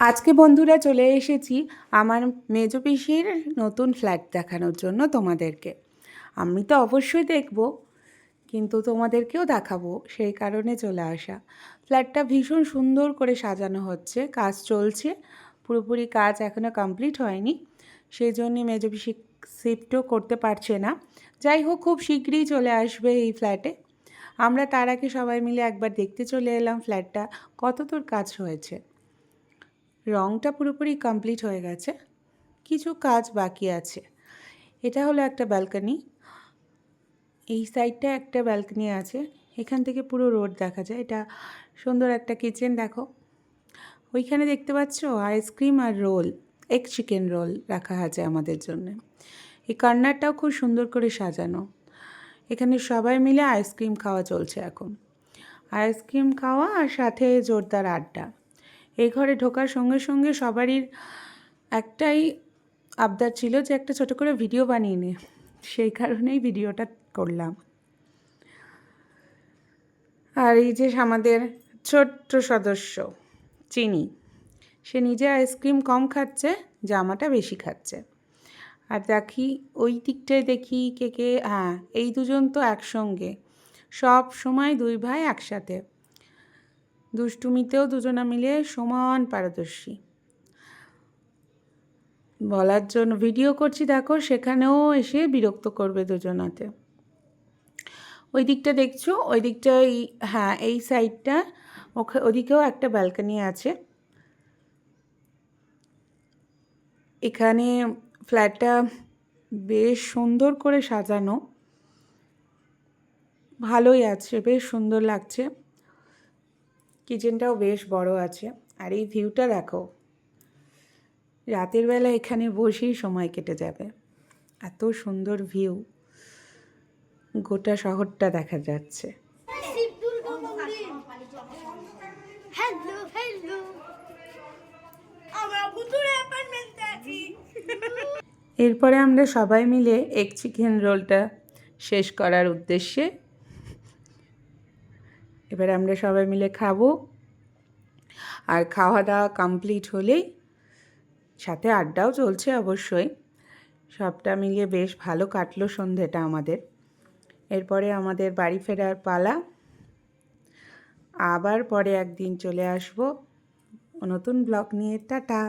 আজকে বন্ধুরা চলে এসেছি আমার মেজো পিসির নতুন ফ্ল্যাট দেখানোর জন্য তোমাদেরকে। আমি তো অবশ্যই দেখব, কিন্তু তোমাদেরকেও দেখাবো, সেই কারণে চলে আসা। ফ্ল্যাটটা ভীষণ সুন্দর করে সাজানো হচ্ছে, কাজ চলছে, পুরোপুরি কাজ এখনও কমপ্লিট হয়নি, সেই জন্যে মেজো পিসি শিফটও করতে পারছে না। যাই হোক, খুব শীঘ্রই চলে আসবে এই ফ্ল্যাটে। আমরা তার আগে সবাই মিলে একবার দেখতে চলে এলাম ফ্ল্যাটটা কতদূর কাজ হয়েছে। রংটা পুরোপুরি কমপ্লিট হয়ে গেছে, কিছু কাজ বাকি আছে। এটা হলো একটা ব্যালকনি, এই সাইডটা একটা ব্যালকনি আছে, এখান থেকে পুরো রোড দেখা যায়। এটা সুন্দর একটা কিচেন দেখো। ওইখানে দেখতে পাচ্ছ আইসক্রিম আর রোল, এগ চিকেন রোল রাখা আছে আমাদের জন্য। এই কর্নারটাও খুব সুন্দর করে সাজানো। এখানে সবাই মিলে আইসক্রিম খাওয়া চলছে এখন, আইসক্রিম খাওয়া আর সাথে জোরদার আড্ডা। এই ঘরে ঢোকার সঙ্গে সঙ্গে সবারই একটাই আবদার ছিল যে একটা ছোট করে ভিডিও বানিয়ে নে, সেই কারণেই ভিডিওটা করলাম। আর এই যে আমাদের ছোট্ট সদস্য চিনি, সে নিজে আইসক্রিম কম খাচ্ছে, জামাটা বেশি খাচ্ছে। আর দেখি ওই দিকটায় দেখি কে কে, হ্যাঁ এই দুজন তো একসঙ্গে, সব সময় দুই ভাই একসাথে, দুষ্টুমিতেও দুজনা মিলে সমান পারদর্শী। বলার জন্য ভিডিও করছি দেখো, সেখানেও এসে বিরক্ত করবে দুজনাতে। ওই দিকটা দেখছো, ওই দিকটা, হ্যাঁ এই সাইডটা, ওদিকেও একটা ব্যালকনি আছে। এখানে ফ্ল্যাটটা বেশ সুন্দর করে সাজানো, ভালোই আছে, বেশ সুন্দর লাগছে। কিচেনটাও বেশ বড় আছে। আর এই ভিউটা দেখো, রাতের বেলা এখানে বসেই সময় কেটে যাবে, এত সুন্দর ভিউ, গোটা শহরটা দেখা যাচ্ছে। এরপরে আমরা সবাই মিলে এগ চিকেন রোলটা শেষ করার উদ্দেশ্যে এবার আমরা সবাই মিলে খাবো। আর খাওয়া দাওয়া কমপ্লিট হলেই সাথে আড্ডাও চলছে অবশ্যই। সবটা মিলিয়ে বেশ ভালো কাটলো সন্ধেটা আমাদের। এরপরে আমাদের বাড়ি ফেরার পালা। আবার পরে একদিন চলে আসবো নতুন ব্লগ নিয়ে। টাটা।